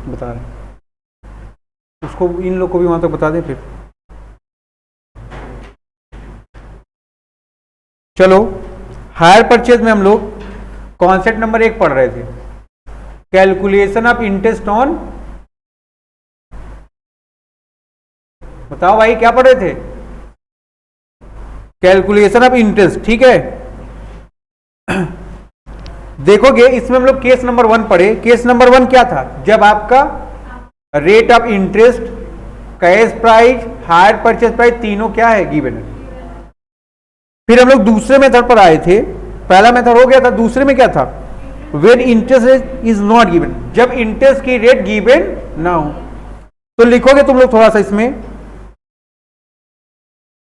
बता रहे हैं, उसको इन लोग को भी वहां तक बता दें फिर। चलो हायर परचेज में हम लोग कॉन्सेप्ट नंबर 1 पढ़ रहे थे, कैलकुलेशन ऑफ इंटरेस्ट ऑन, बताओ भाई क्या पढ़ रहे थे? कैलकुलेशन ऑफ इंटरेस्ट, ठीक है। देखोगे इसमें हम लोग केस नंबर 1 पढ़े। केस नंबर 1 क्या था? जब आपका rate of interest, cash price, higher purchase price तीनों क्या है? गिवन है। फिर हम लोग दूसरे मेथड पर आए थे, पहला मेथड हो गया था, दूसरे में क्या था? When interest is not given, जब इंटरेस्ट की रेट गिवन ना हो। तो लिखोगे तुम लोग थोड़ा सा इसमें,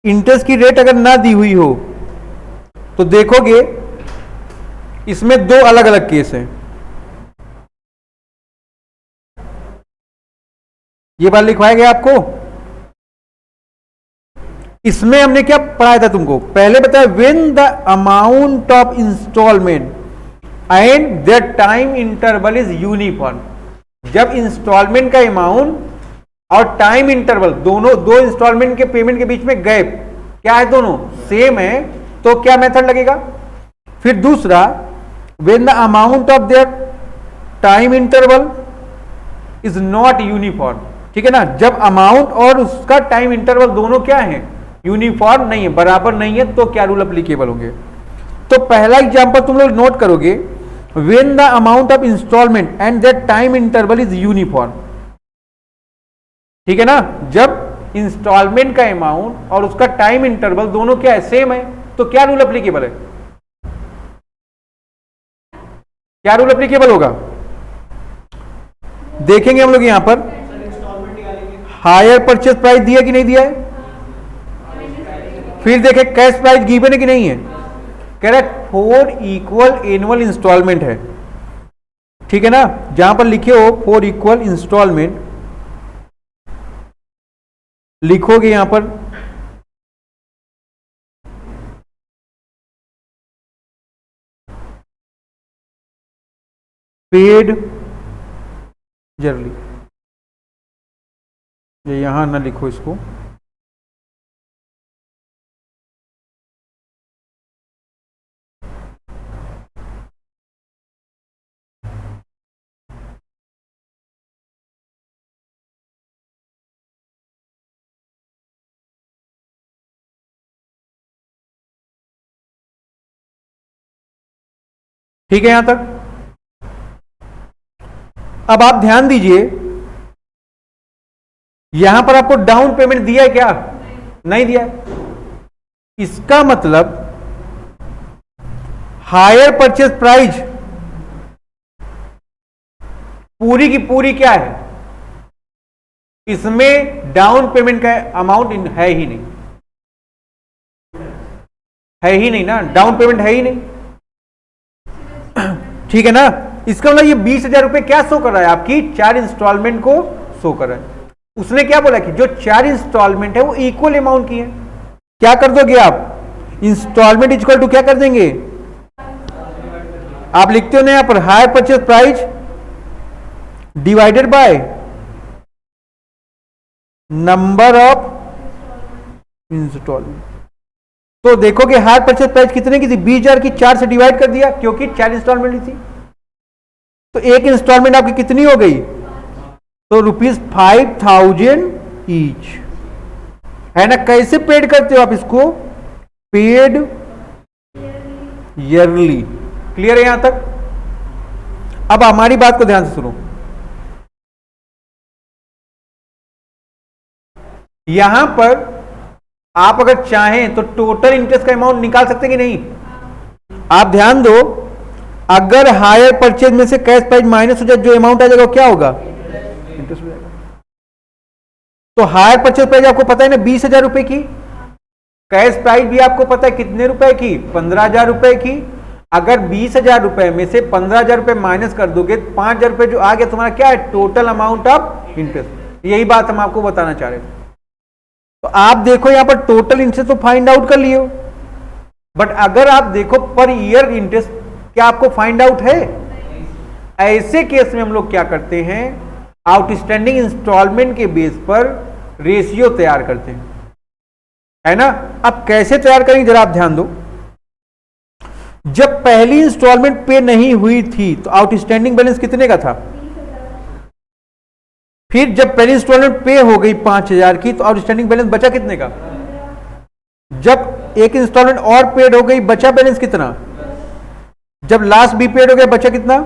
इंटरेस्ट की रेट अगर ना दी हुई हो तो देखोगे इसमें 2 अलग अलग केस हैं। ये बात लिखवाया गया आपको। इसमें हमने क्या पढ़ाया था तुमको? पहले बताया when the amount of installment and the time interval is uniform, जब इंस्टॉलमेंट का अमाउंट और टाइम इंटरवल दोनों, 2 इंस्टॉलमेंट के पेमेंट के बीच में गैप क्या है? दोनों सेम है, तो क्या मेथड लगेगा? फिर दूसरा, when the amount of their time interval is not uniform, ठीक है ना, जब अमाउंट और उसका टाइम इंटरवल दोनों क्या है? यूनिफॉर्म नहीं है, बराबर नहीं है, तो क्या रूल अप्लीकेबल होंगे? तो पहला एग्जांपल तुम लोग नोट करोगे, when the amount of installment and that time interval is uniform, ठीक है ना, जब इंस्टॉलमेंट का अमाउंट और उसका टाइम इंटरवल दोनों क्या है? सेम है, तो क्या रूल अप्लीकेबल है? क्या रूल अप्लीकेबल होगा? देखेंगे हम लोग यहां पर, हायर परचेज प्राइस दिया कि नहीं दिया है, फिर देखें कैश प्राइस गिवन है कि नहीं है। कह रहा है 4 इक्वल एनुअल इंस्टॉलमेंट है, ठीक है ना, जहां पर लिखे हो 4 इक्वल इंस्टॉलमेंट, लिखोगे यहां पर पेड जर्ली, ये यहां ना लिखो इसको, ठीक है यहां तक। अब आप ध्यान दीजिए, यहां पर आपको डाउन पेमेंट दिया है क्या? नहीं दिया है। इसका मतलब हायर परचेज प्राइस पूरी की पूरी क्या है? इसमें डाउन पेमेंट का अमाउंट है ही नहीं, है ही नहीं ना, डाउन पेमेंट है ही नहीं, ठीक है ना। इसका मतलब ये 20,000 रुपए क्या शो कर रहा है? आपकी 4 इंस्टॉलमेंट को शो कर रहा है। उसने क्या बोला कि जो 4 इंस्टॉलमेंट है वो इक्वल अमाउंट की है। क्या कर दोगे आप? इंस्टॉलमेंट इक्वल टू क्या कर देंगे? आप लिखते हो ना यहां पर hire purchase price divided by number of installment. तो देखोगे हायर परचेज प्राइस कितने की थी? 20,000 की 4 से डिवाइड कर दिया, क्योंकि 4 इंस्टॉलमेंट थी, तो एक इंस्टॉलमेंट आपकी कितनी हो गई? तो ₹5,000 ईच, है ना। कैसे पेड करते हो आप इसको? Paid yearly. क्लियर है यहां तक? अब हमारी बात को ध्यान से सुनो, यहां पर आप अगर चाहें तो टोटल इंटरेस्ट का अमाउंट निकाल सकते कि नहीं? आप ध्यान दो, अगर हायर परचेज में से कैश प्राइस माइनस हो जाए, जो अमाउंट आ जाएगा वो क्या होगा? इंटरेस्ट हो जाएगा। तो हायर परचेज प्राइस आपको पता है ना 20,000 रुपए की, कैश प्राइस भी आपको पता है कितने रुपए की? 15,000 रुपए की। अगर 20,000 रुपए में से 15,000 रुपए माइनस कर दोगे, 5,000 रुपए जो आ गया तुम्हारा क्या है? Total amount of interest. यही बात हम आपको बताना चाह रहे थे। तो आप देखो यहां पर टोटल इंटरेस्ट तो फाइंड आउट कर लियो, बट अगर आप देखो पर ईयर इंटरेस्ट क्या आपको फाइंड आउट है? ऐसे केस में हम लोग क्या करते हैं, आउटस्टैंडिंग इंस्टॉलमेंट के बेस पर रेशियो तैयार करते हैं, है ना। अब कैसे तैयार करेंगे जरा आप ध्यान दो। जब पहली इंस्टॉलमेंट पे नहीं हुई थी तो आउटस्टैंडिंग बैलेंस कितने का था? फिर जब पहली इंस्टॉलमेंट पे हो गई 5,000 की तो आउटस्टैंडिंग बैलेंस बचा कितने का? जब एक इंस्टॉलमेंट और पेड हो गई बचा बैलेंस कितना? जब लास्ट बी पेड हो गया बचा कितना?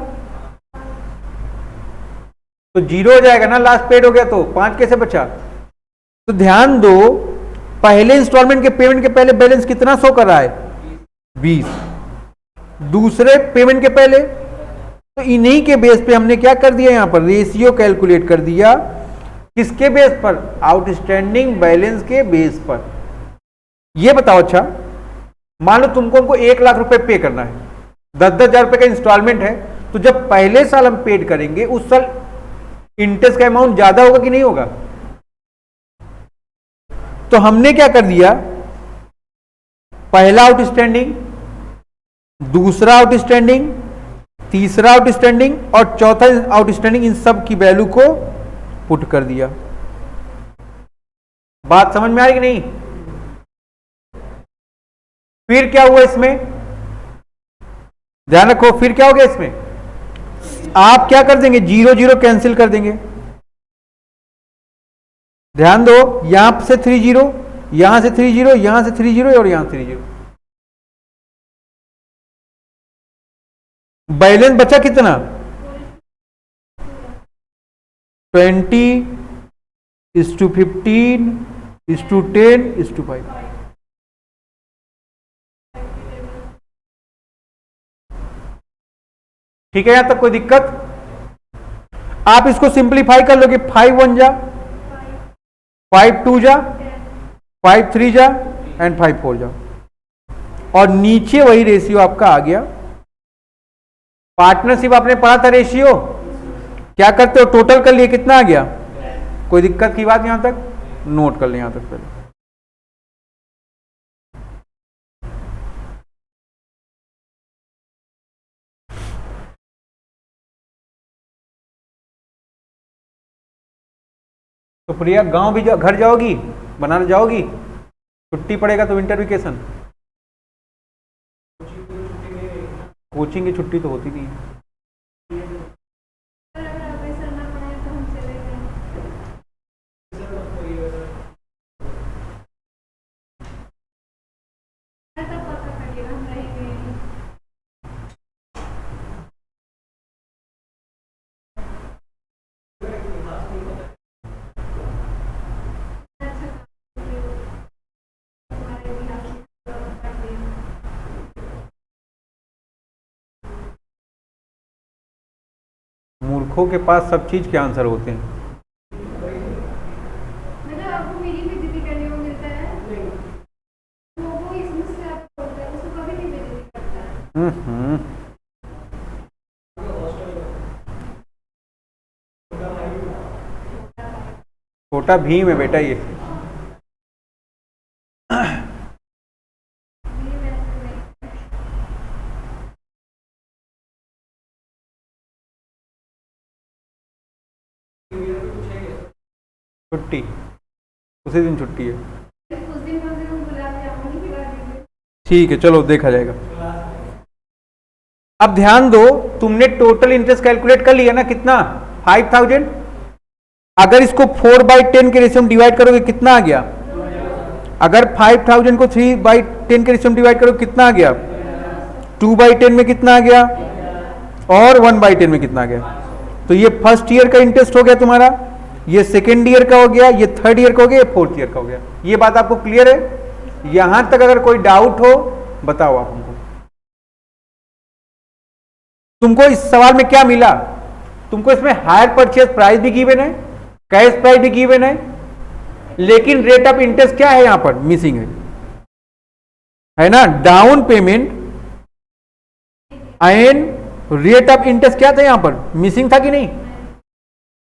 तो 0 हो जाएगा ना, लास्ट पेड हो गया तो 5 कैसे बचा? तो ध्यान दो, पहले इंस्टॉलमेंट के पेमेंट के पहले बैलेंस कितना शो कर रहा है? 20। दूसरे पेमेंट के पहले, तो इन्हीं के बेस पे हमने क्या कर दिया, यहां पर रेशियो कैलकुलेट कर दिया। किसके बेस पर? आउटस्टैंडिंग बैलेंस के बेस पर। ये बताओ, अच्छा मान लो हमको 1 लाख रुपए पे करना है, 10-10 हजार रुपए का इंस्टॉलमेंट है, तो जब पहले साल हम पेड करेंगे उस साल इंटरेस्ट का अमाउंट ज्यादा होगा कि नहीं होगा? तो हमने क्या कर दिया, पहला आउटस्टैंडिंग, दूसरा आउटस्टैंडिंग, तीसरा आउटस्टैंडिंग और चौथा आउटस्टैंडिंग, इन सब की वैल्यू को पुट कर दिया। बात समझ में आ रही कि नहीं? फिर क्या हुआ इसमें, ध्यान रखो, फिर क्या हो गया इसमें? आप क्या कर देंगे, 0-0 कैंसिल कर देंगे। ध्यान दो, यहां से 30, यहां से 30, यहां से 30 और यहां 30। बैलेंस बचा कितना? 20:15:10:5। ठीक है, यहां तक कोई दिक्कत? आप इसको सिंप्लीफाई कर लोगे, 5 1 जा, 5 2 जा, 5 3 जा एंड 5 4 जा, और नीचे वही रेशियो आपका आ गया। पार्टनरशिप आपने पढ़ा था, रेशियो क्या करते हो, टोटल कर लिए, कितना आ गया? कोई दिक्कत की बात यहां तक? नोट कर ले यहां तक पहले। तो प्रिया गांव भी घर जाओगी, बनारस जाओगी? छुट्टी पड़ेगा तो विंटर वेकेशन, कोचिंग की छुट्टी तो होती नहीं है। मूर्खों के पास सब चीज के आंसर होते हैं। मतलब आपको मेरी बेइज्जती करने को मिलता है, वो इसमें से आपको होता है, उसको कभी नहीं बेइज्जती करता है। छोटा भीम है बेटा ये। छुट्टी उसी दिन छुट्टी है, उस दिन कम से कम गुलाब जामुन ही खिला दीजिए। ठीक है, चलो देखा जाएगा। अब ध्यान दो, तुमने टोटल इंटरेस्ट कैलकुलेट कर लिया ना, कितना? 5,000। अगर इसको 4/10 के रेशियो में डिवाइड करोगे कितना आ गया? अगर 5,000 को 3/10 के रेशियो में डिवाइड करोगे कितना आ गया? 2/10 में कितना आ गया? और 1/10 में कितना आ गया? तो ये फर्स्ट ईयर का इंटरेस्ट हो गया तुम्हारा, ये सेकेंड ईयर का हो गया, ये थर्ड ईयर का हो गया, ये फोर्थ ईयर का हो गया। ये बात आपको क्लियर है? यहां तक अगर कोई डाउट हो बताओ आप हमको। तुमको इस सवाल में क्या मिला? तुमको इसमें हायर परचेज प्राइस भी गिवन है, कैश प्राइस भी गिवन है, लेकिन रेट ऑफ इंटरेस्ट क्या है यहां पर मिसिंग है ना? Down payment and rate of interest क्या था यहां पर, मिसिंग था कि नहीं?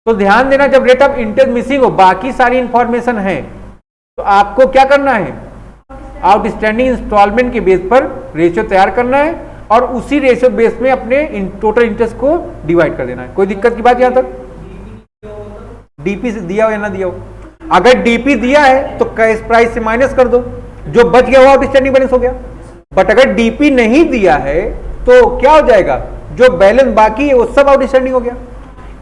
तो ध्यान देना, जब रेट ऑफ इंटरेस्ट मिसिंग हो, बाकी सारी इंफॉर्मेशन है, तो आपको क्या करना है? आउटस्टैंडिंग इंस्टॉलमेंट के बेस पर रेशियो तैयार करना है और उसी रेशियो बेस में अपने टोटल इंटरेस्ट को डिवाइड कर देना है। कोई दिक्कत की बात यहां तक? डीपी दिया हो या ना दिया हो। अगर डीपी दिया है तो कैश प्राइस से माइनस कर दो, जो बच गया वो आउटस्टैंडिंग बैलेंस हो गया। बट अगर डीपी नहीं दिया है तो क्या हो जाएगा, जो बैलेंस बाकी है वो सब आउटस्टैंडिंग हो गया।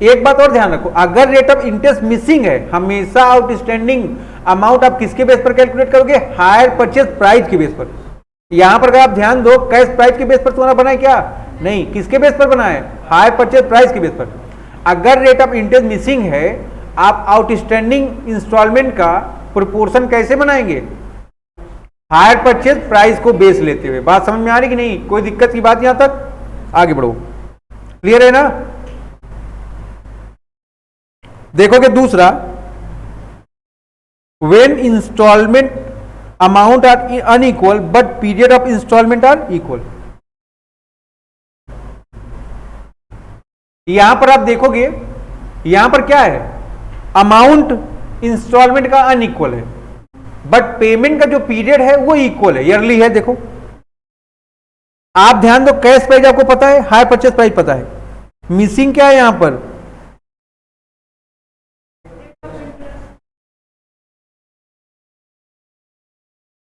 एक बात और ध्यान रखो, अगर रेट ऑफ इंटरेस्ट मिसिंग है, हमेशा आउटस्टैंडिंग अमाउंट आप किसके बेस पर कैलकुलेट करोगे, हायर परचेज प्राइस के बेस पर। यहां पर अगर आप ध्यान दो, कैश प्राइस के बेस पर तुम्हारा बना है क्या, नहीं, किसके बेस पर बना है, हायर परचेज प्राइस के बेस पर। अगर रेट ऑफ इंटरेस्ट मिसिंग है, आप आउटस्टैंडिंग इंस्टॉलमेंट का प्रोपोर्शन कैसे बनाएंगे, हायर परचेज प्राइस को बेस लेते हुए। बात समझ में आ रही कि नहीं, कोई दिक्कत की बात यहां तक, आगे बढ़ो, क्लियर है ना। देखोगे दूसरा, when installment amount are unequal but period of installment are equal. यहां पर आप देखोगे, यहां पर क्या है, अमाउंट इंस्टॉलमेंट का अनइक्वल है बट पेमेंट का जो पीरियड है वो इक्वल है, ईयरली है। देखो आप ध्यान दो, कैश प्राइस आपको पता है, हायर परचेज प्राइस पता है, मिसिंग क्या है यहां पर,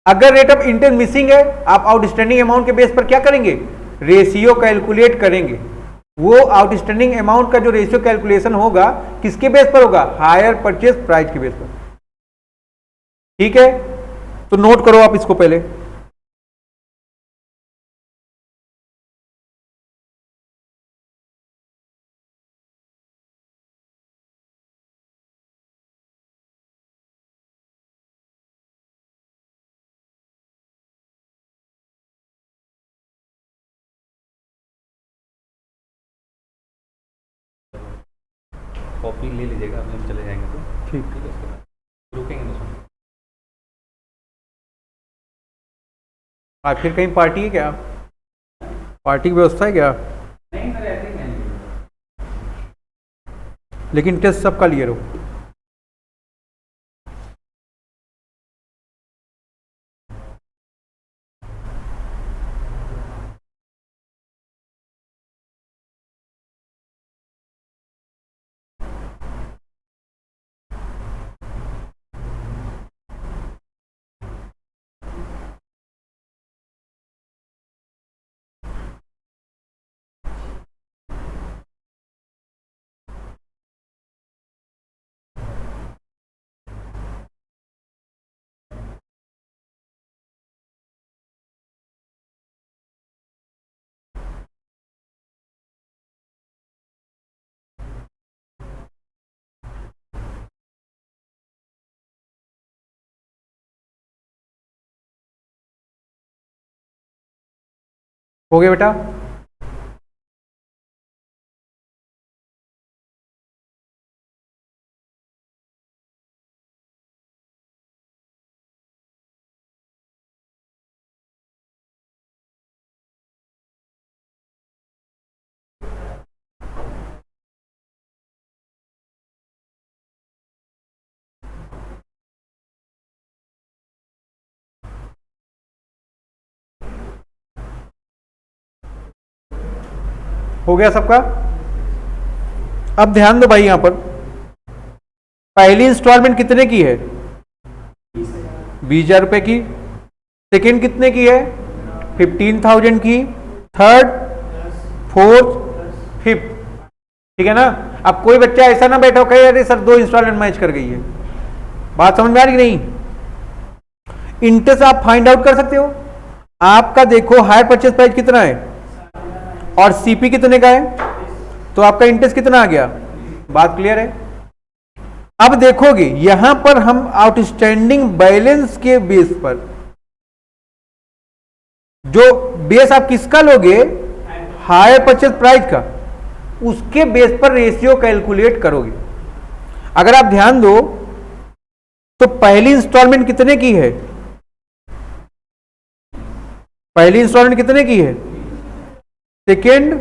अगर रेट ऑफ इंटरेस्ट मिसिंग है, आप आउटस्टैंडिंग अमाउंट के बेस पर क्या करेंगे, रेशियो कैलकुलेट करेंगे। वो आउटस्टैंडिंग अमाउंट का जो रेशियो कैलकुलेशन होगा किसके बेस पर होगा, हायर परचेज प्राइस के बेस पर। ठीक है, तो नोट करो आप इसको पहले। कॉपी ले लीजिएगा, अपने हम चले जाएंगे तो ठीक, है, उसके बाद रुकेंगे तो सुन। फिर कहीं पार्टी है क्या, पार्टी की व्यवस्था है क्या, नहीं सर, ऐसे ही नहीं। लेकिन टेस्ट सबका लिए रहो। हो गया बेटा, हो गया सबका। अब ध्यान दो भाई, यहां पर पहली इंस्टॉलमेंट कितने की है, 20,000 रुपए की। सेकेंड कितने की है, 15,000 की। थर्ड, फोर्थ, फिफ्थ, ठीक है ना। अब कोई बच्चा ऐसा ना बैठा हो कहे अरे सर 2 इंस्टॉलमेंट मैच कर गई है। बात समझ में आ रही नहीं, इंटरेस्ट आप फाइंड आउट कर सकते हो। आपका देखो हायर परचेज प्राइस कितना है और सीपी कितने का है, तो आपका इंटरेस्ट कितना आ गया। बात क्लियर है। अब देखोगे यहां पर हम आउटस्टैंडिंग बैलेंस के बेस पर, जो बेस आप किसका लोगे, हायर परचेज प्राइस का, उसके बेस पर रेशियो कैलकुलेट करोगे। अगर आप ध्यान दो तो पहली इंस्टॉलमेंट कितने की है, पहली इंस्टॉलमेंट कितने की है, सेकेंड,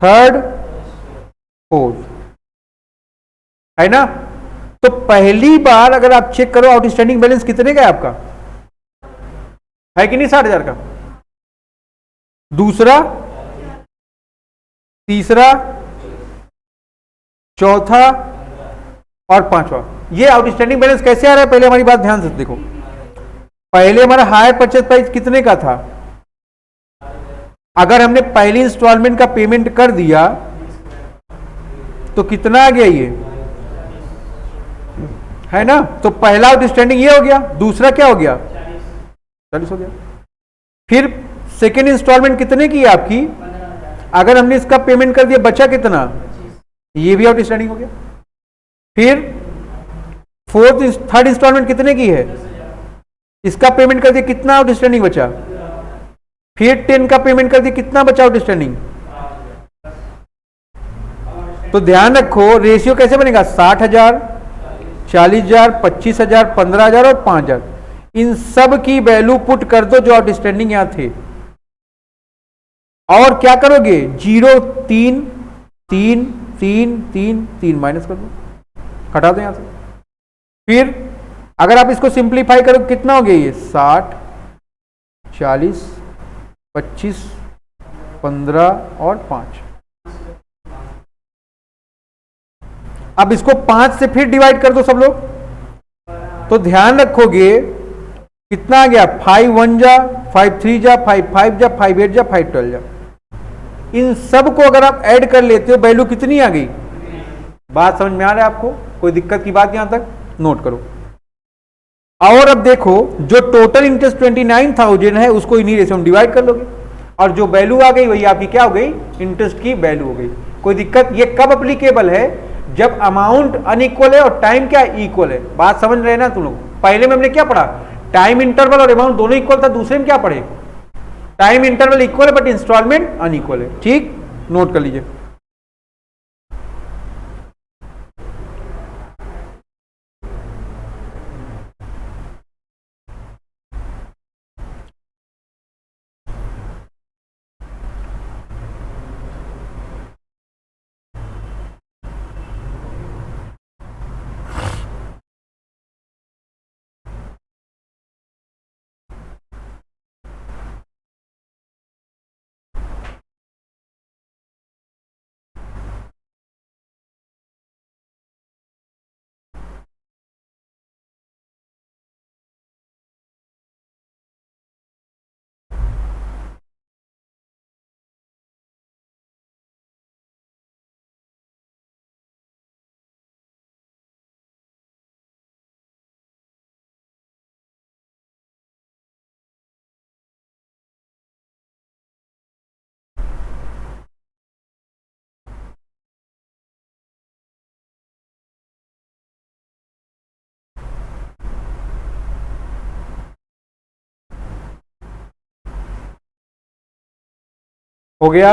थर्ड, फोर्थ, है ना। तो पहली बार अगर आप चेक करो आउटस्टैंडिंग बैलेंस कितने का है आपका, है कि नहीं 60,000 का। दूसरा, तीसरा, चौथा, और पांचवा। ये आउटस्टैंडिंग बैलेंस कैसे आ रहा है, पहले हमारी बात ध्यान से देखो। पहले हमारा हायर परचेज प्राइस कितने का था, अगर हमने पहली इंस्टॉलमेंट का पेमेंट कर दिया तो कितना आ गया, ये है ना। तो पहला आउटस्टैंडिंग ये हो गया, दूसरा क्या हो गया, 40 हो गया। फिर सेकेंड इंस्टॉलमेंट कितने की है आपकी, अगर हमने इसका पेमेंट कर दिया बचा कितना, ये भी आउटस्टैंडिंग हो गया। फिर थर्ड इंस्टॉलमेंट कितने की है, इसका पेमेंट कर दिया कितना आउटस्टैंडिंग बचा। फिर 10 का पेमेंट कर दिया कितना बचा आउटस्टैंडिंग। तो ध्यान रखो रेशियो कैसे बनेगा, 60,000, 40,000, 25,000, 15,000 और 5,000। इन सब की वैल्यू पुट कर दो जो आउटस्टैंडिंग यहां थे, और क्या करोगे, 0, 3, 3, 3, 3, 3 माइनस कर दो, हटा दो यहां से। फिर अगर आप इसको सिंप्लीफाई करो कितना हो गया, ये 60, 40, 25, 15 और 5। अब इसको 5 से फिर डिवाइड कर दो सब लोग, तो ध्यान रखोगे कितना आ गया, 5 1 जा, 5 3 जा, 5 5 जा, 5 8 जा, 5 12 जा। इन सब को अगर आप ऐड कर लेते हो वैल्यू कितनी आ गई। बात समझ में आ रहा है आपको, कोई दिक्कत की बात यहां तक, नोट करो। और अब देखो जो टोटल इंटरेस्ट 29,000 है उसको इन्हीं रेशियो में डिवाइड कर लोगे, और जो वैल्यू आ गई वही आपकी क्या हो गई, इंटरेस्ट की वैल्यू हो गई। कोई दिक्कत, ये कब अप्लीकेबल है, जब अमाउंट अनइक्वल है और टाइम क्या इक्वल है। बात समझ रहे हैं ना तुम लोग। पहले में हमने क्या पढ़ा, टाइम इंटरवल और अमाउंट दोनों इक्वल था, दूसरे में क्या पढ़े, टाइम इंटरवल इक्वल है बट इंस्टॉलमेंट अनइक्वल है। ठीक, नोट कर लीजिए। हो गया,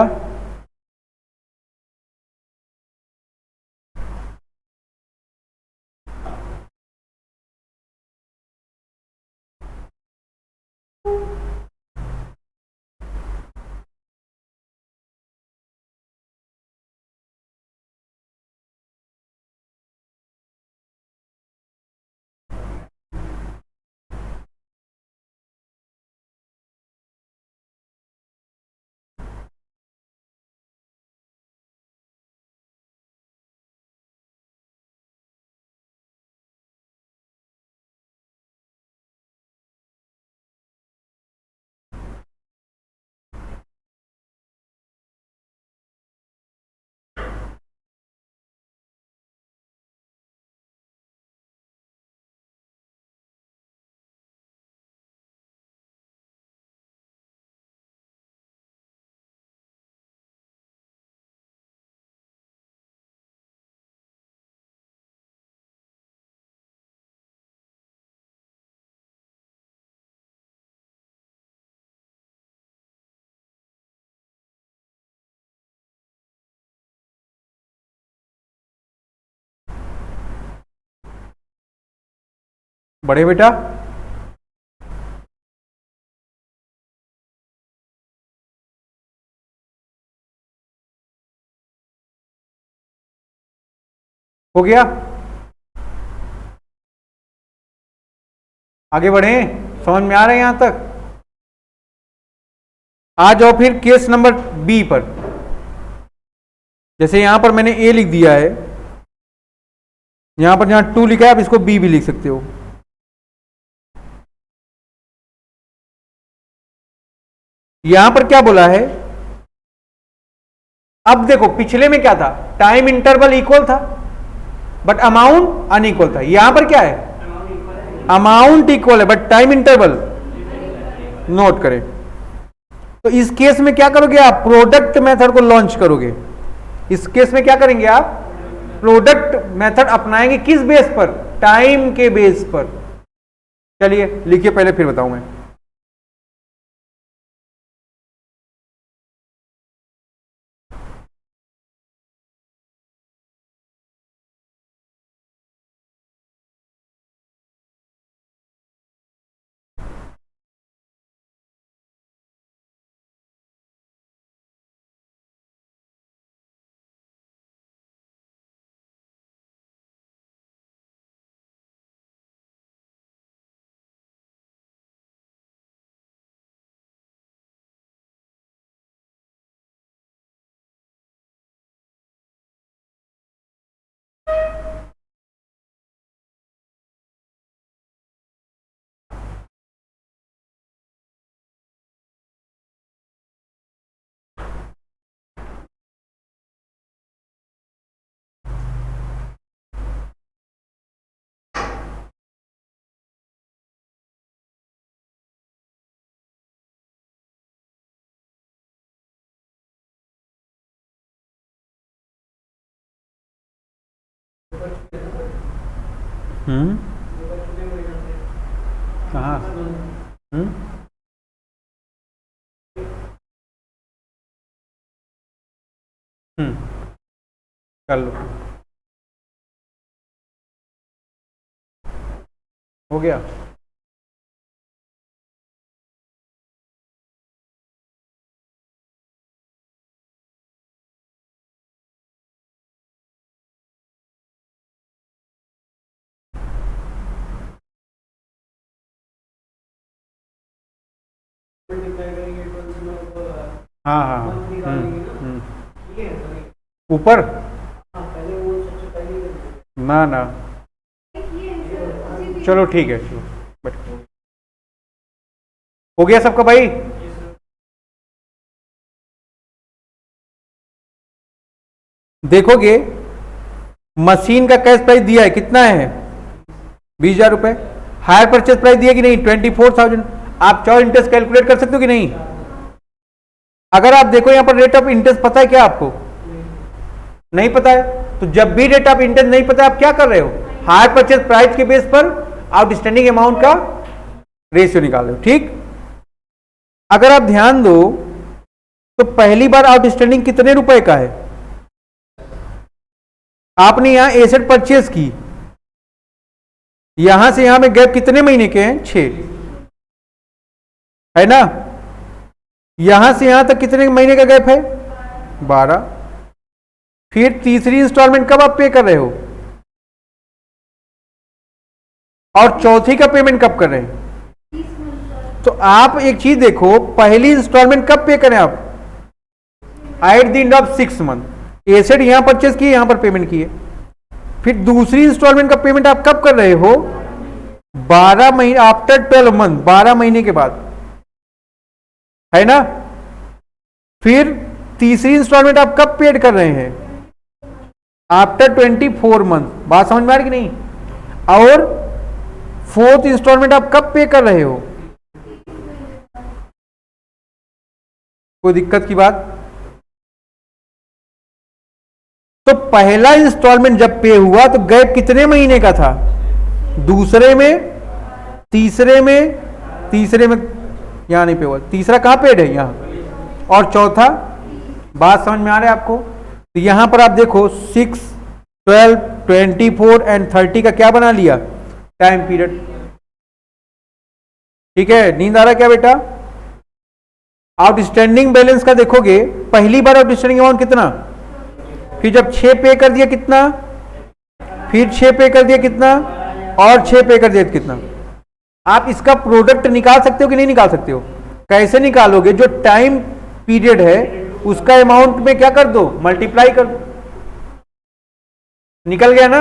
बढ़े बेटा। हो गया, आगे बढ़े, समझ में आ रहे हैं यहां तक। आ जाओ फिर केस नंबर बी पर। जैसे यहां पर मैंने ए लिख दिया है, यहां पर जहां 2 लिखा है आप इसको बी भी लिख सकते हो। यहां पर क्या बोला है, अब देखो पिछले में क्या था, टाइम इंटरवल इक्वल था बट अमाउंट अनइक्वल था। यहां पर क्या है, अमाउंट इक्वल है बट टाइम इंटरवल, नोट करें। तो इस केस में क्या करोगे आप, प्रोडक्ट मेथड को लॉन्च करोगे। इस केस में क्या करेंगे आप, प्रोडक्ट मेथड अपनाएंगे। किस बेस पर, टाइम के बेस पर। चलिए लिखिए, पहले फिर बताऊं मैं। कहाँ, कर लो, हो गया। हाँ हाँ, ऊपर ना ना, चलो ठीक है, चलो बैठो। हो गया सबका भाई। देखोगे मशीन का कैश प्राइस दिया है, कितना है, 20,000 रुपए। हायर परचेज प्राइस दिया कि नहीं, 24,000। आप चाहो इंटरेस्ट कैलकुलेट कर सकते हो कि नहीं। अगर आप देखो यहां पर रेट ऑफ इंटरेस्ट पता है क्या आपको, नहीं पता है, तो जब भी रेट ऑफ इंटरेस्ट नहीं पता है आप क्या कर रहे हो, हायर परचेज प्राइस के बेस पर आउटस्टैंडिंग अमाउंट का रेशियो निकाल रहे हो। ठीक, अगर आप ध्यान दो तो पहली बार आउटस्टैंडिंग कितने रुपए का है, आपने यहां एसेट परचेज की, यहां से यहां में गैप कितने महीने के हैं, 6 है ना। यहां से यहां तक कितने महीने का गैप है, 12। फिर तीसरी इंस्टॉलमेंट कब आप पे कर रहे हो, और चौथी का पेमेंट कब कर रहे हैं। तो आप एक चीज देखो, पहली इंस्टॉलमेंट कब पे करें आप, at the end of 6 month. Asset यहां परचेज किए, यहां पर पेमेंट किए। फिर दूसरी इंस्टॉलमेंट का पेमेंट आप कब कर रहे हो, 12 महीने, आफ्टर 12 मंथ, 12 महीने के बाद, है ना। फिर तीसरी इंस्टॉलमेंट आप कब पेड कर रहे हैं, आफ्टर 24 मंथ। बात समझ में आ रही कि नहीं। और फोर्थ इंस्टॉलमेंट आप कब पे कर रहे हो, कोई दिक्कत की बात। तो पहला इंस्टॉलमेंट जब पे हुआ तो गैप कितने महीने का था, दूसरे में, तीसरे में, तीसरे में यहां नहीं पे हुआ, तीसरा कहां पेड है, यहां, और चौथा। बात समझ में आ रहा है आपको। तो यहां पर आप देखो 6, 12, 24 एंड 30 का क्या बना लिया, टाइम पीरियड। ठीक है, नींद आ रहा है क्या बेटा। आउटस्टैंडिंग बैलेंस का देखोगे, पहली बार आउटस्टैंडिंग अमाउंट कितना, फिर जब 6 पे कर दिया कितना, फिर 6 पे कर दिया कितना, और 6 पे कर दिया कितना। आप इसका प्रोडक्ट निकाल सकते हो कि नहीं निकाल सकते हो, कैसे निकालोगे, जो टाइम पीरियड है उसका अमाउंट में क्या कर दो, मल्टीप्लाई कर दो, निकल गया ना।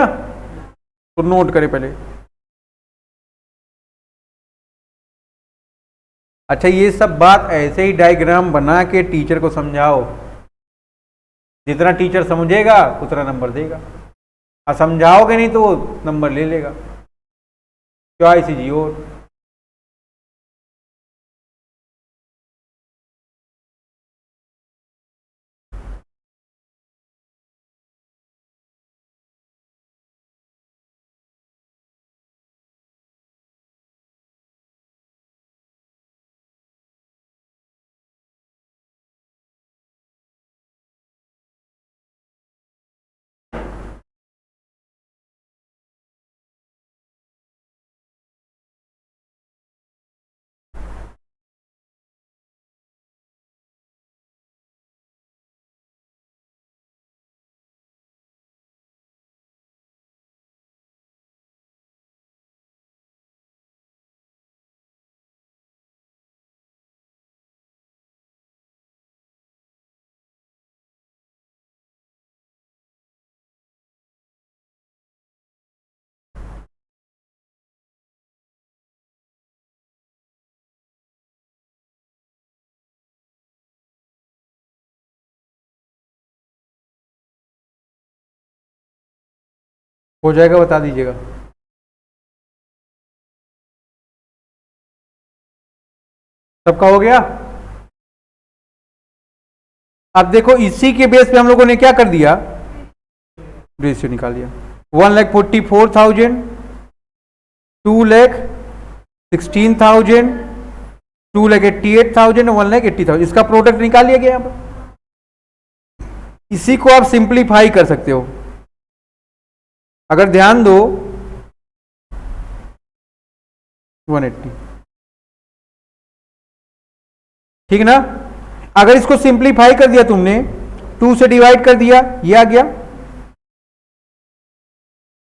तो नोट करें पहले। अच्छा, ये सब बात ऐसे ही डायग्राम बना के टीचर को समझाओ, जितना टीचर समझेगा उतना नंबर देगा, और समझाओगे नहीं तो वो नंबर ले लेगा। Choice is your. हो जाएगा, बता दीजिएगा। सबका हो गया। अब देखो, इसी के बेस पे हम लोगों ने क्या कर दिया, रेशियो निकाल दिया। 1,44,000, 2,16,000, 2,88,000, 1,80,000, इसका प्रोडक्ट निकाल लिया गया यहाँ पर। इसी को आप सिंप्लीफाई कर सकते हो। अगर ध्यान दो, 180, ठीक ना। अगर इसको सिंप्लीफाई कर दिया तुमने, 2 से डिवाइड कर दिया, ये आ गया।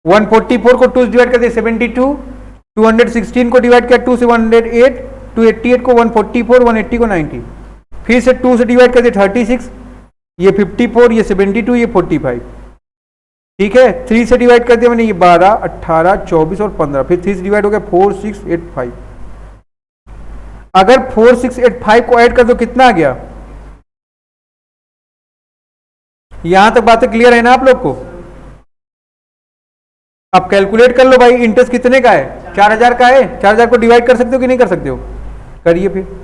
144 को 2 से डिवाइड कर दिया 72, 216 को डिवाइड किया 2 से 108, 288 को 144, 180 को 90, फिर से 2 से डिवाइड कर दिया 36, ये 54, ये 72, ये 45, ठीक है। 3 से डिवाइड कर दिया मैंने, ये 12, 18, 24 और 15, फिर 3 से डिवाइड हो गया 4685। अगर 4685 को ऐड कर दो कितना आ गया? यहां तक बातें क्लियर है ना आप लोग को? अब कैलकुलेट कर लो भाई, इंटरेस्ट कितने का है? 4000 का है। 4000 को डिवाइड कर सकते हो कि नहीं कर सकते हो? करिए फिर।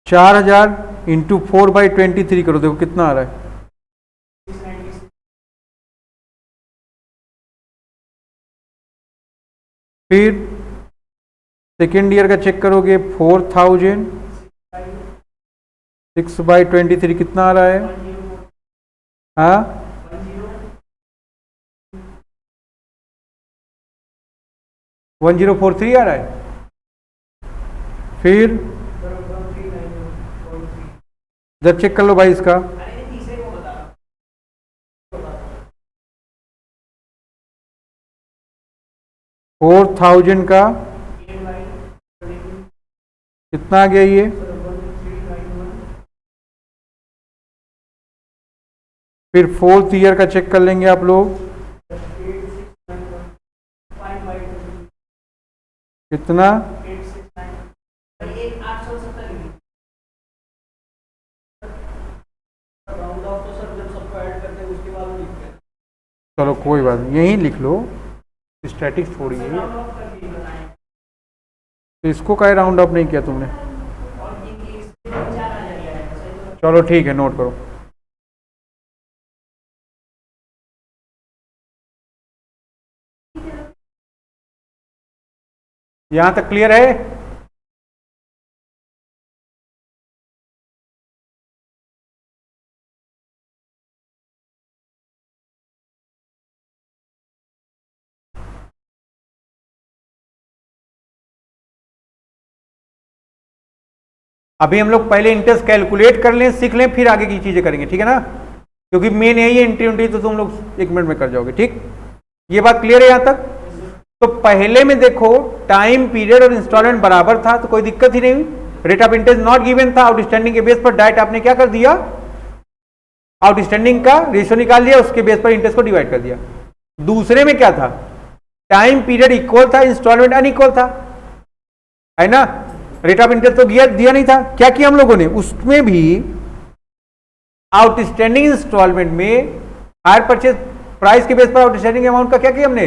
चार 4000 इंटू 4/23 करो, देखो कितना आ रहा है। फिर सेकेंड ईयर का चेक करोगे, 4000 6/23 कितना आ रहा है? हाँ, 1043 आ रहा है। फिर जब चेक कर लो भाई इसका, 4000 का कितना आ गया ये? फिर फोर्थ ईयर का चेक कर लेंगे आप लोग, कितना? चलो कोई बात नहीं, यही लिख लो, स्टैटिक्स थोड़ी है। तो इसको काहे राउंड अप नहीं किया तुमने? चलो ठीक है, नोट करो। यहां तक क्लियर है? अभी हम लोग पहले इंटरेस्ट कैलकुलेट कर लें, सीख लें, फिर आगे की चीजें करेंगे, ठीक है ना? क्योंकि मेन यही है एंट्री उंट्री, तो तुम लोग 1 मिनट में कर जाओगे। ठीक, ये बात क्लियर है यहां तक? तो पहले में देखो टाइम पीरियड और इंस्टॉलमेंट बराबर था तो कोई दिक्कत ही नहीं हुई, rate of interest not given था, आउटस्टैंडिंग के बेस पर डायरेक्ट आपने क्या कर दिया, आउटस्टैंडिंग का रेशियो निकाल लिया, उसके बेस पर इंटरेस्ट को डिवाइड कर दिया। दूसरे में क्या था, टाइम पीरियड इक्वल था, इंस्टॉलमेंट अनइक्वल था, है ना, रेट ऑफ इंटरेस्ट तो दिया नहीं था। क्या किया हम लोगों ने, उसमें भी आउटस्टैंडिंग इंस्टॉलमेंट में हायर परचेज प्राइस के बेस पर आउटस्टैंडिंग अमाउंट का क्या किया हमने,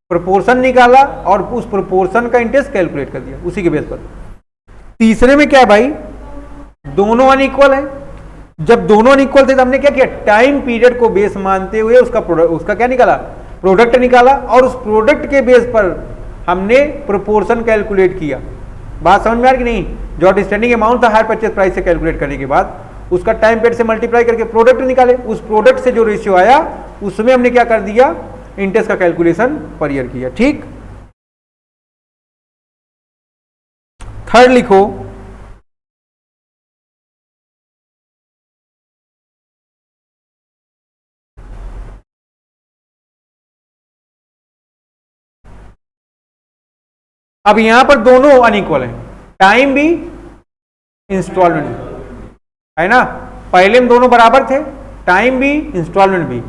प्रोपोर्शन निकाला और उस प्रोपोर्शन का इंटरेस्ट कैलकुलेट कर दिया उसी के बेस पर। तीसरे में क्या है भाई, दोनों अनइक्वल है, जब दोनों अनइक्वल थे तो हमने क्या किया, टाइम पीरियड को बेस मानते हुए उसका क्या निकाला, प्रोडक्ट निकाला, और उस प्रोडक्ट के बेस पर हमने प्रोपोर्शन कैलकुलेट किया। बात समझ में आ रही कि नहीं, जो आउटस्टैंडिंग अमाउंट था हायर परचेज प्राइस से कैलकुलेट करने के बाद उसका टाइम पीरियड से मल्टीप्लाई करके प्रोडक्ट निकाले, उस प्रोडक्ट से जो रेशियो आया उसमें हमने क्या कर दिया, इंटरेस्ट का कैलकुलेशन पर ईयर किया। ठीक, थर्ड लिखो, अब यहां पर दोनों अनइक्वल है, टाइम भी इंस्टॉलमेंट भी, है ना, पहले में दोनों बराबर थे, टाइम भी इंस्टॉलमेंट भी।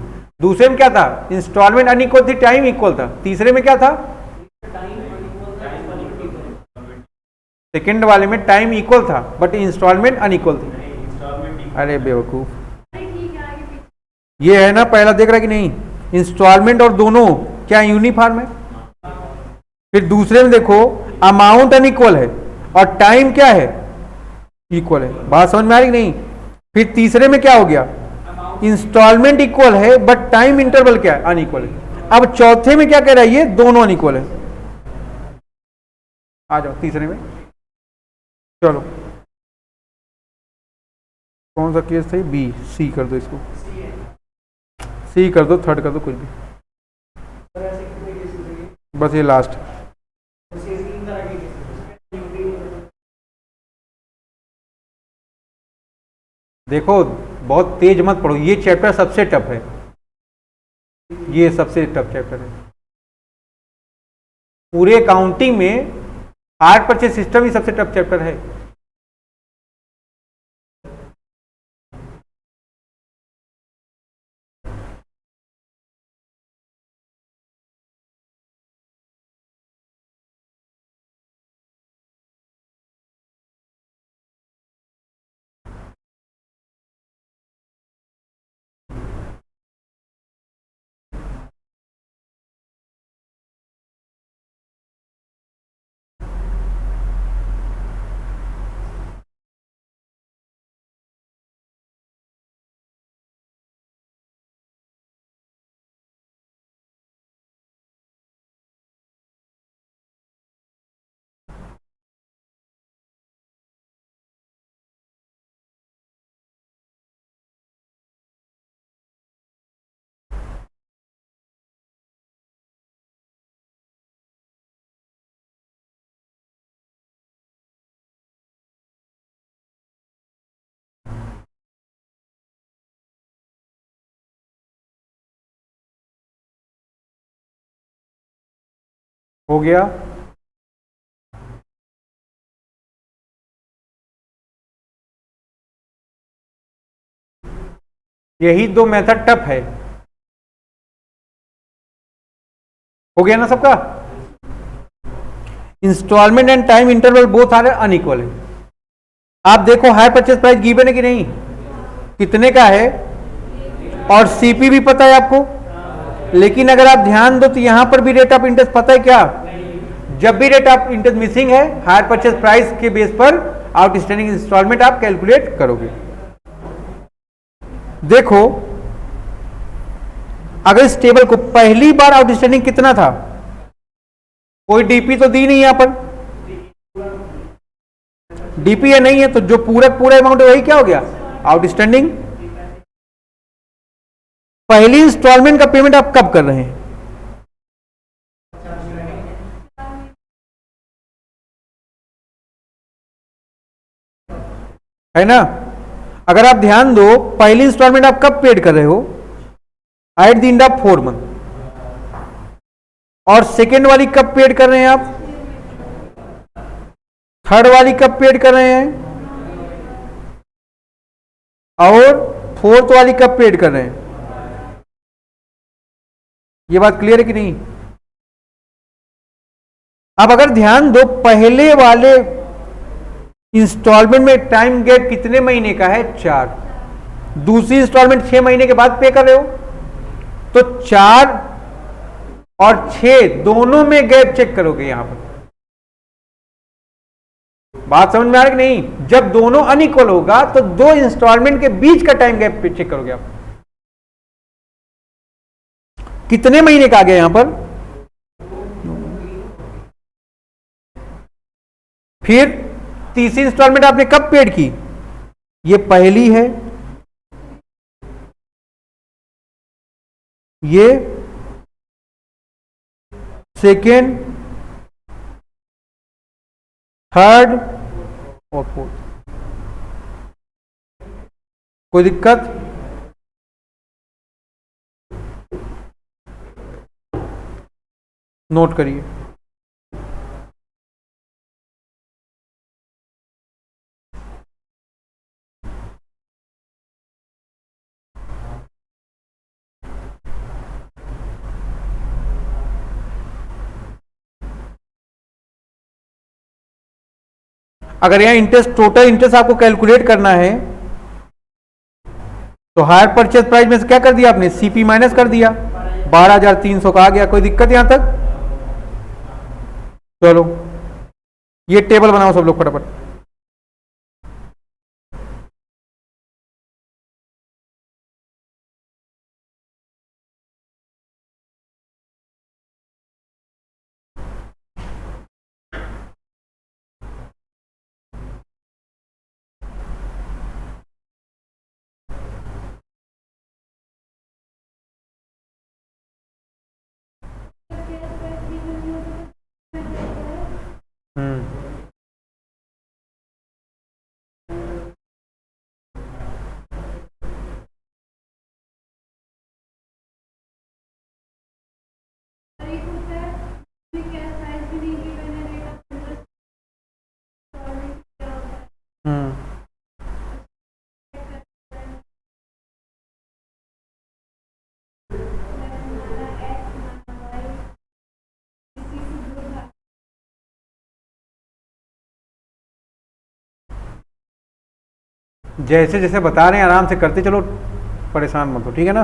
दूसरे में क्या था, इंस्टॉलमेंट अनइक्वल थी, टाइम इक्वल था। तीसरे में क्या था, सेकंड वाले में टाइम इक्वल था बट इंस्टॉलमेंट अनइक्वल थी। अरे बेवकूफ, ये है ना, पहला देख रहा कि नहीं, इंस्टॉलमेंट और दोनों क्या यूनिफॉर्म है। फिर दूसरे में देखो अमाउंट अनइक्वल है और टाइम क्या है, इक्वल है। बात समझ में आ रही नहीं। फिर तीसरे में क्या हो गया, इंस्टॉलमेंट इक्वल है बट टाइम इंटरवल क्या है, अनइक्वल है। अब चौथे में क्या कह रहा है, ये दोनों अनइक्वल है। आ जाओ तीसरे में, चलो कौन सा केस था, बी, सी कर दो, इसको सी कर दो, थर्ड कर दो, कुछ भी, बस ये लास्ट। देखो बहुत तेज मत पढ़ो, ये चैप्टर सबसे टफ है, ये सबसे टफ चैप्टर है पूरे अकाउंटिंग में। हायर परचेज सिस्टम ही सबसे टफ चैप्टर है। हो गया, यही दो मेथड टफ है। हो गया ना सबका, installment and time interval both are unequal है। आप देखो हायर परचेज प्राइस गिवन है कि नहीं, कितने का है, और सीपी भी पता है आपको, लेकिन अगर आप ध्यान दो तो यहां पर भी रेट ऑफ इंटरेस्ट पता है क्या, जब भी रेट ऑफ इंटरेस्ट मिसिंग है हायर परचेज प्राइस के बेस पर आउटस्टैंडिंग इंस्टॉलमेंट आप कैलकुलेट करोगे। देखो अगर इस टेबल को पहली बार आउटस्टैंडिंग कितना था, कोई डीपी तो दी नहीं यहां पर, डीपी या नहीं है, तो जो पूरा अमाउंट है वही क्या हो गया, आउटस्टैंडिंग। पहली इंस्टॉलमेंट का पेमेंट आप कब कर रहे हैं, है ना, अगर आप ध्यान दो, पहली इंस्टॉलमेंट आप कब पेड कर रहे हो? At the end of 4 month. और सेकेंड वाली कब पेड कर रहे हैं आप? थर्ड वाली कब पेड कर रहे हैं? और फोर्थ वाली कब पेड कर रहे हैं? ये बात क्लियर है कि नहीं? अब अगर ध्यान दो, पहले वाले इंस्टॉलमेंट में टाइम गैप कितने महीने का है? 4। दूसरी इंस्टॉलमेंट 6 महीने के बाद पे कर रहे हो, तो 4 और 6 दोनों में गैप चेक करोगे। यहां पर बात समझ में आ रही कि नहीं? जब दोनों अनइक्वल होगा तो दो इंस्टॉलमेंट के बीच का टाइम गैप चेक करोगे आप। कितने महीने का आ गया यहां पर? फिर तीसरी इंस्टॉलमेंट आपने कब पेड की? ये पहली है, ये सेकेंड, थर्ड और फोर्थ। कोई दिक्कत? नोट करिए। अगर यहां इंटरेस्ट, टोटल इंटरेस्ट आपको कैलकुलेट करना है तो हायर परचेज प्राइस में से क्या कर दिया आपने? सीपी माइनस कर दिया, 12,300 का आ गया। कोई दिक्कत यहां तक? चलो ये टेबल बनाओ सब लोग फटाफट। जैसे जैसे बता रहे हैं आराम से करते चलो, परेशान मत हो, ठीक है ना?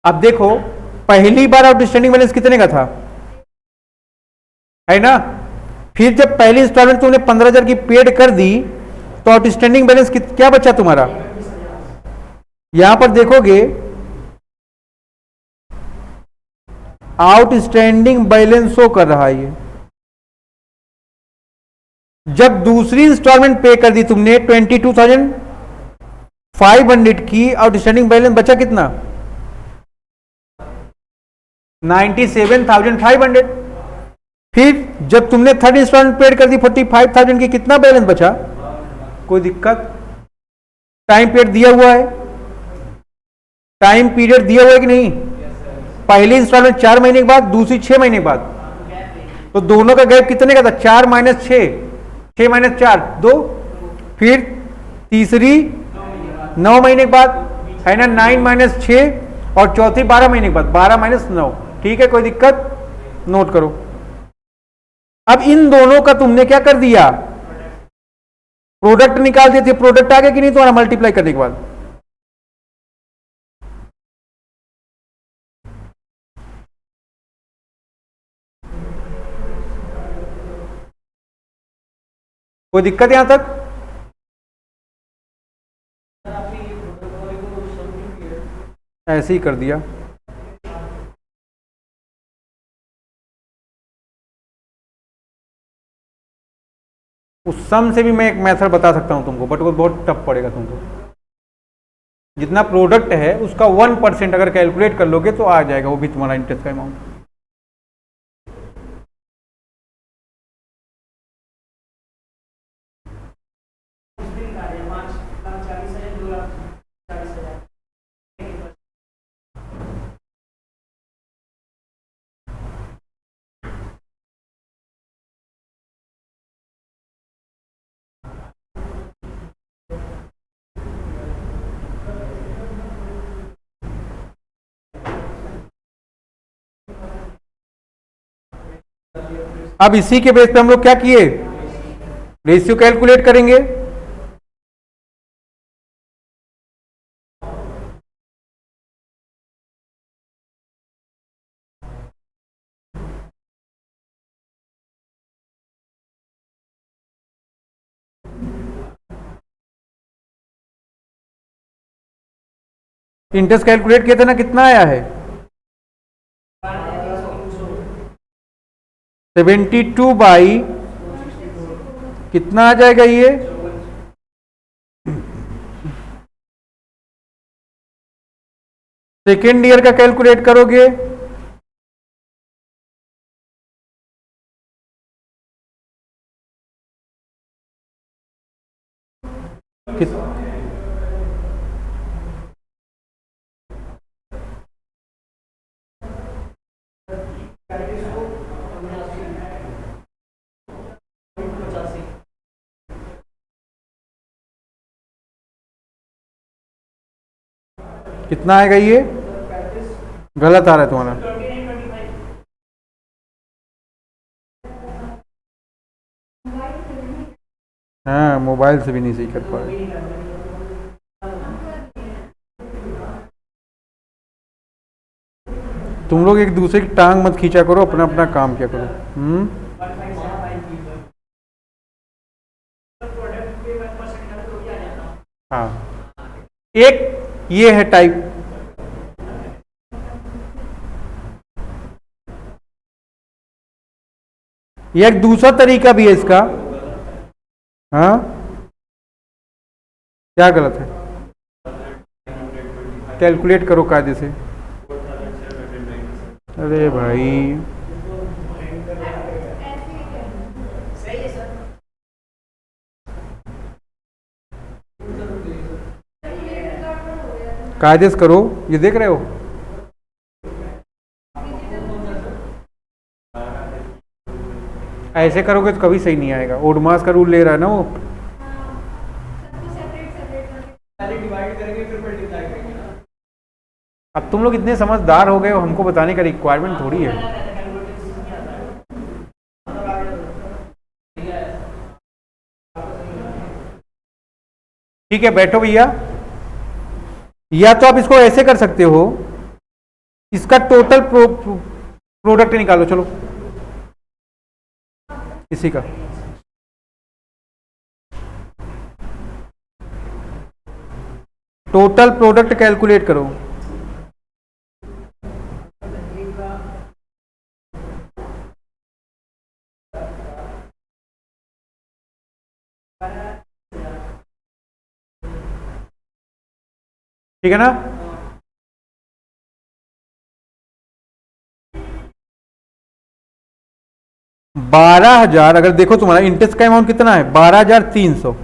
अब देखो, पहली बार आउटस्टैंडिंग बैलेंस कितने का था, है ना? फिर जब पहली इंस्टॉलमेंट तुमने 15,000 की पेड कर दी तो आउटस्टैंडिंग बैलेंस क्या बचा तुम्हारा? यहां पर देखोगे आउटस्टैंडिंग बैलेंस शो कर रहा है ये। जब दूसरी इंस्टॉलमेंट पे कर दी तुमने 22,500 की, आउटस्टैंडिंग बैलेंस बचा कितना? 97,500। फिर जब तुमने थर्ड इंस्टॉलमेंट पेड कर दी 45,000 की, कितना बैलेंस बचा? कोई दिक्कत? टाइम पीरियड दिया हुआ है, टाइम पीरियड दिया हुआ है कि नहीं? पहली इंस्टॉलमेंट 4 महीने के बाद, दूसरी 6 महीने के बाद, तो दोनों का गैप कितने का था? 4 माइनस 6, 6 माइनस 4 2। फिर तीसरी 9 महीने के बाद, है ना? 9 माइनस 6 और चौथी 12 महीने के बाद, 12 माइनस 9। ठीक है, कोई दिक्कत? नोट करो। अब इन दोनों का तुमने क्या कर दिया? प्रोडक्ट निकाल दिए थे। प्रोडक्ट आ गया कि नहीं तुम्हारा मल्टीप्लाई करने के बाद? कोई दिक्कत यहां तक? ऐसे ही कर दिया। उस सम से भी मैं एक मेथड बता सकता हूं तुमको, बट वो बहुत टफ पड़ेगा तुमको। जितना प्रोडक्ट है उसका 1% अगर कैलकुलेट कर लोगे तो आ जाएगा वो भी तुम्हारा इंटरेस्ट का अमाउंट। अब इसी के बेस पे हम लोग क्या किए, रेशियो कैलकुलेट करेंगे। इंटरेस्ट कैलकुलेट किया था ना, कितना आया है 72 बाई कितना आ जाएगा ये, सेकेंड ईयर का कैलकुलेट करोगे कितना आएगा ये, गलत आ रहा है तुम्हारा, हाँ मोबाइल से भी नहीं सही कर पा रहे। तुम लोग एक दूसरे की टांग मत खींचा करो, अपना अपना काम किया करो। हाँ, एक ये है टाइप, ये एक दूसरा तरीका भी है इसका। हाँ क्या गलत है, कैलकुलेट करो कायदे से। अरे भाई कायदे से करो, ये देख रहे हो, ऐसे करोगे तो कभी सही नहीं आएगा। ओडमास का रूल ले रहा है ना वो, अब तुम लोग इतने समझदार हो गए हो, हमको बताने का रिक्वायरमेंट थोड़ी है। ठीक है बैठो भैया, या तो आप इसको ऐसे कर सकते हो, इसका टोटल प्रोडक्ट निकालो, चलो इसी का टोटल प्रोडक्ट कैलकुलेट करो। ठीक है ना, बारह हजार, अगर देखो तुम्हारा इंटरेस्ट का अमाउंट कितना है 12,300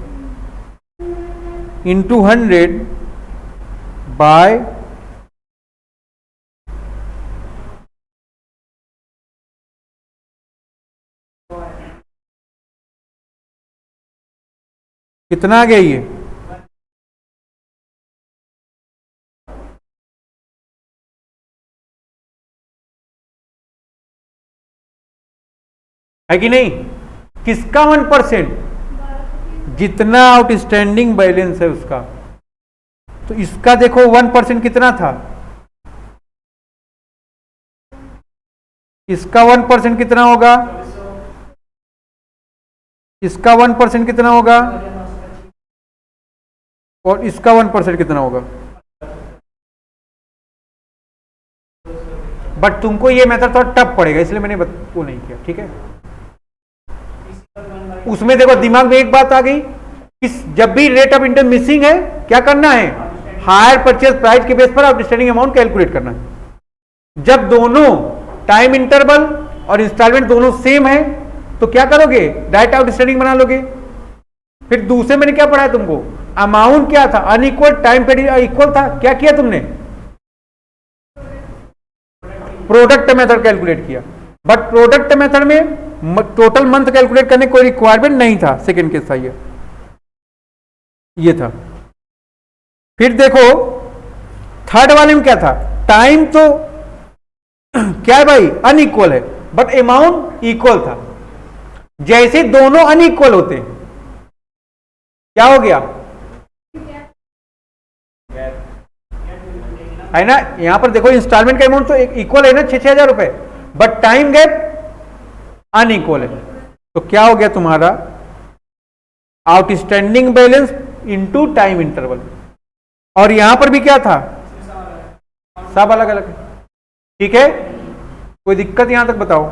इंटू 100 बाय कितना आ गया ये, है कि नहीं। किसका 1%, जितना आउटस्टैंडिंग बैलेंस है उसका। तो इसका देखो 1% कितना था, इसका 1% कितना होगा, इसका 1% कितना होगा, और इसका 1% कितना होगा। बट तुमको ये मेथड थोड़ा टफ पड़ेगा, इसलिए मैंने वो नहीं किया। ठीक है, उसमें देखो दिमाग में एक बात आ गई कि जब भी रेट ऑफ इंटरेस्ट मिसिंग है क्या करना है, हायर परचेज प्राइस के बेस पर आउटस्टैंडिंग अमाउंट कैलकुलेट करना है। जब दोनों टाइम इंटरवल और इंस्टॉलमेंट दोनों सेम है तो क्या करोगे, डायरेक्ट आउटस्टैंडिंग बना लोगे। फिर दूसरे मैंने क्या पढ़ाया तुमको, अमाउंट क्या था, अनइक्वल, टाइम पीरियड इक्वल था, क्या किया तुमने, प्रोडक्ट मेथड कैलकुलेट किया। बट प्रोडक्ट मेथड में टोटल मंथ कैलकुलेट करने कोई रिक्वायरमेंट नहीं था, सेकेंड केस था ये था। फिर देखो थर्ड वाले में क्या था, टाइम तो क्या है भाई, अनइक्वल है, बट अमाउंट इक्वल था। जैसे दोनों अनइक्वल होते हैं क्या हो गया, है ना। यहां पर देखो इंस्टॉलमेंट का अमाउंट तो इक्वल है ना, 6,000 रुपए, बट टाइम गैप अनइक्वल है। तो क्या हो गया तुम्हारा, outstanding balance into time interval. और यहां पर भी क्या था, सब अलग अलग है। ठीक है, कोई दिक्कत यहां तक बताओ।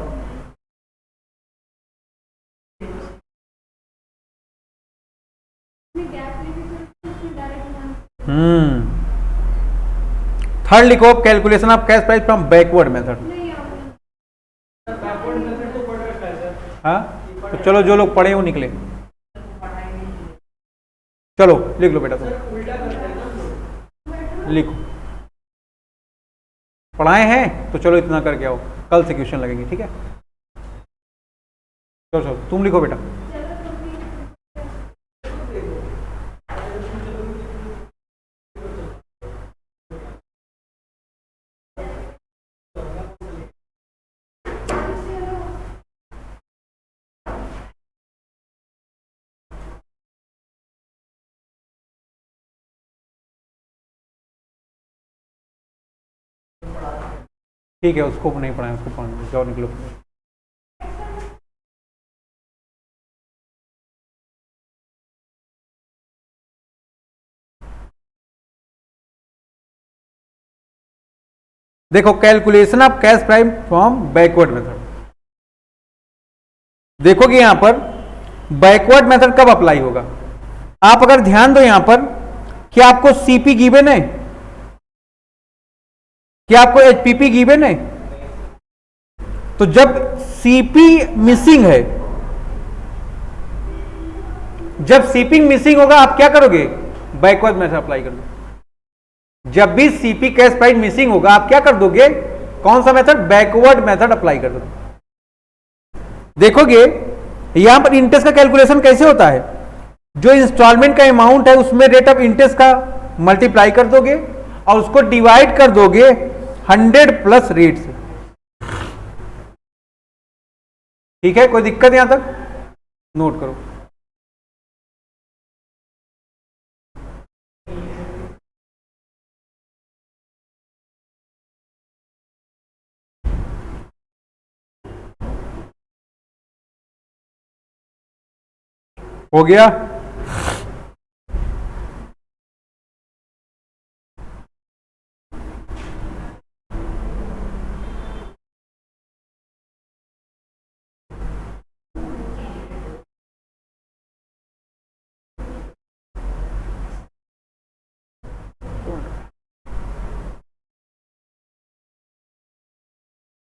थर्ड लिखो, calculation of cash price from backward method. हाँ तो चलो जो लोग पढ़े वो निकले, चलो लिख लो बेटा, तुम लिखो, पढ़ाए हैं तो चलो इतना करके आओ, कल से क्वेश्चन लगेंगे। ठीक है, चलो चलो तुम लिखो बेटा। ठीक है, उसको नहीं पढ़ाएं, उसको पढ़ाएं, जाओ निकलो। देखो calculation of cash price from backward method. देखोगे यहां पर बैकवर्ड मेथड कब अप्लाई होगा, आप अगर ध्यान दो यहां पर, क्या आपको सीपी गिवन है, क्या आपको एचपीपी गिवन है। तो जब सीपी मिसिंग है, जब सीपी मिसिंग होगा आप क्या करोगे, बैकवर्ड मेथड अप्लाई कर दो। जब भी सीपी कैश प्राइस मिसिंग होगा आप क्या कर दोगे, कौन सा मेथड, बैकवर्ड मेथड अप्लाई कर दो। देखोगे यहां पर इंटरेस्ट का कैलकुलेशन कैसे होता है, जो इंस्टॉलमेंट का अमाउंट है उसमें रेट ऑफ इंटरेस्ट का मल्टीप्लाई कर दोगे और उसको डिवाइड कर दोगे 100 प्लस रेट से। ठीक है, कोई दिक्कत यहां तक, नोट करो। हो गया,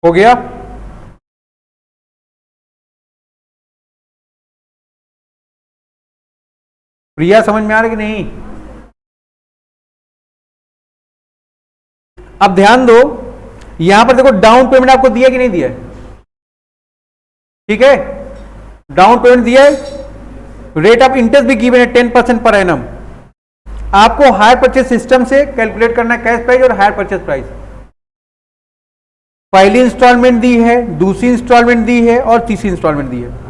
हो गया। प्रिया समझ में आ रही कि नहीं। अब ध्यान दो यहां पर देखो डाउन पेमेंट आपको दिया कि नहीं दिया है, ठीक है, डाउन पेमेंट दिया है, रेट ऑफ इंटरेस्ट भी गिवन है 10% पर एनम। आपको हायर परचेज सिस्टम से कैलकुलेट करना है कैश प्राइस और हायर परचेज प्राइस। पहली इंस्टॉलमेंट दी है, दूसरी इंस्टॉलमेंट दी है और तीसरी इंस्टॉलमेंट दी है।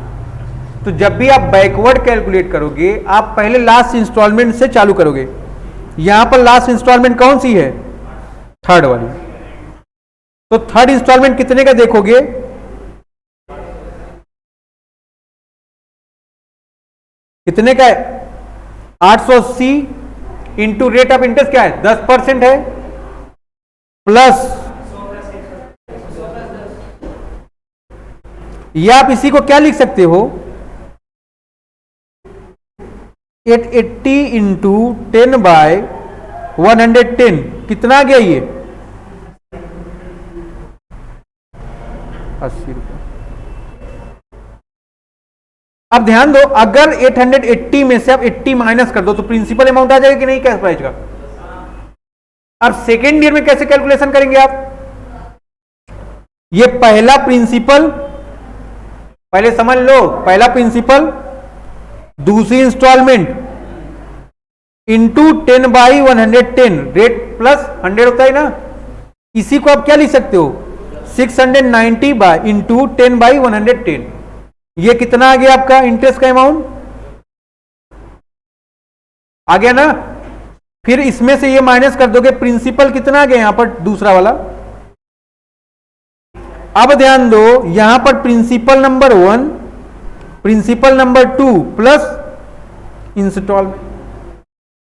तो जब भी आप बैकवर्ड कैलकुलेट करोगे आप पहले लास्ट इंस्टॉलमेंट से चालू करोगे। यहां पर लास्ट इंस्टॉलमेंट कौन सी है, थर्ड वाली। तो थर्ड इंस्टॉलमेंट कितने का देखोगे, कितने का है, 880 इंटू रेट ऑफ इंटरेस्ट क्या है 10% है, प्लस या आप इसी को क्या लिख सकते हो, 880 इंटू 10/100 110 कितना आ गया ये 80 रुपये। अब ध्यान दो, अगर 880 में से आप 80 माइनस कर दो तो प्रिंसिपल अमाउंट आ जाएगा कि नहीं कैश प्राइस का। अब सेकेंड ईयर में कैसे कैलकुलेशन करेंगे आप, ये पहला प्रिंसिपल, पहले समझ लो, पहला प्रिंसिपल, दूसरी इंस्टॉलमेंट इंटू 10/110 रेट प्लस 100 होता है ना, इसी को आप क्या लिख सकते हो 690 बाय इंटू 10/110। ये कितना आ गया आपका इंटरेस्ट का अमाउंट आ गया ना। फिर इसमें से ये माइनस कर दोगे, प्रिंसिपल कितना आ गया यहां पर दूसरा वाला। अब ध्यान दो, यहां पर principal number 1, principal number 2 plus installment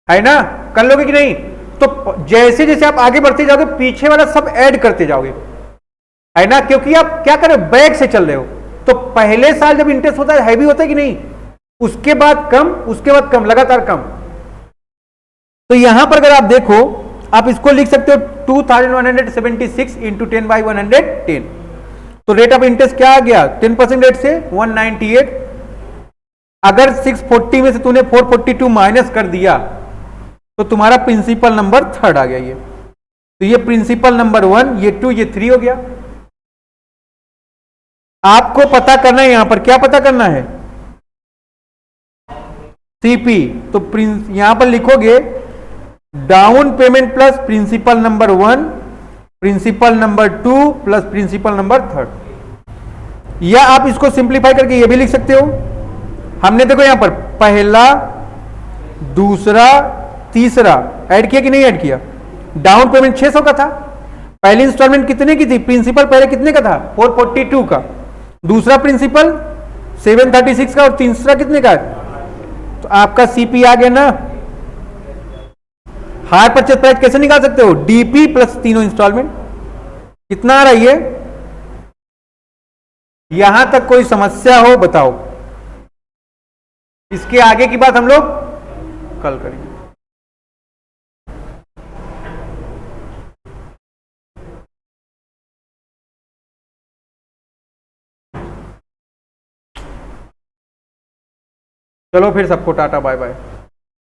है ना, कर लोगे कि नहीं। तो जैसे जैसे आप आगे बढ़ते जाओगे पीछे वाला सब ऐड करते जाओगे, है ना, क्योंकि आप क्या कर रहे हो, बैक से चल रहे हो। तो पहले साल जब इंटरेस्ट होता है हैवी होता है कि नहीं, उसके बाद कम, उसके बाद कम, लगातार कम। तो यहां पर अगर आप देखो, आप इसको लिख सकते हो 2176 इंटू 10/110। तो रेट ऑफ इंटरेस्ट क्या आ गया 10% रेट से 198। अगर 640 में से तूने 442 माइनस कर दिया तो तुम्हारा प्रिंसिपल नंबर 3rd आ गया ये। तो ये प्रिंसिपल नंबर 1, ये 2, ये 3 हो गया। आपको पता करना है, यहां पर क्या पता करना है, सीपी। तो यहां पर लिखोगे down payment plus principal number 1, principal number 2 plus principle number 3rd। या आप इसको सिंप्लीफाई करके ये भी लिख सकते हो। हमने देखो यहां पर पहला, दूसरा, तीसरा ऐड किया कि नहीं ऐड किया। डाउन पेमेंट 600 का था, पहली इंस्टॉलमेंट कितने की थी, प्रिंसिपल पहले कितने का था 442 का, दूसरा प्रिंसिपल 736 का और तीसरा कितने का है। तो आपका सीपी आ गया ना। हायर परचेज प्राइस कैसे निकाल सकते हो, डीपी प्लस तीनों इंस्टॉलमेंट। कितना आ रहा है, यहां तक कोई समस्या हो बताओ, इसके आगे की बात हम लोग कल करेंगे। चलो फिर सबको टाटा बाय बाय।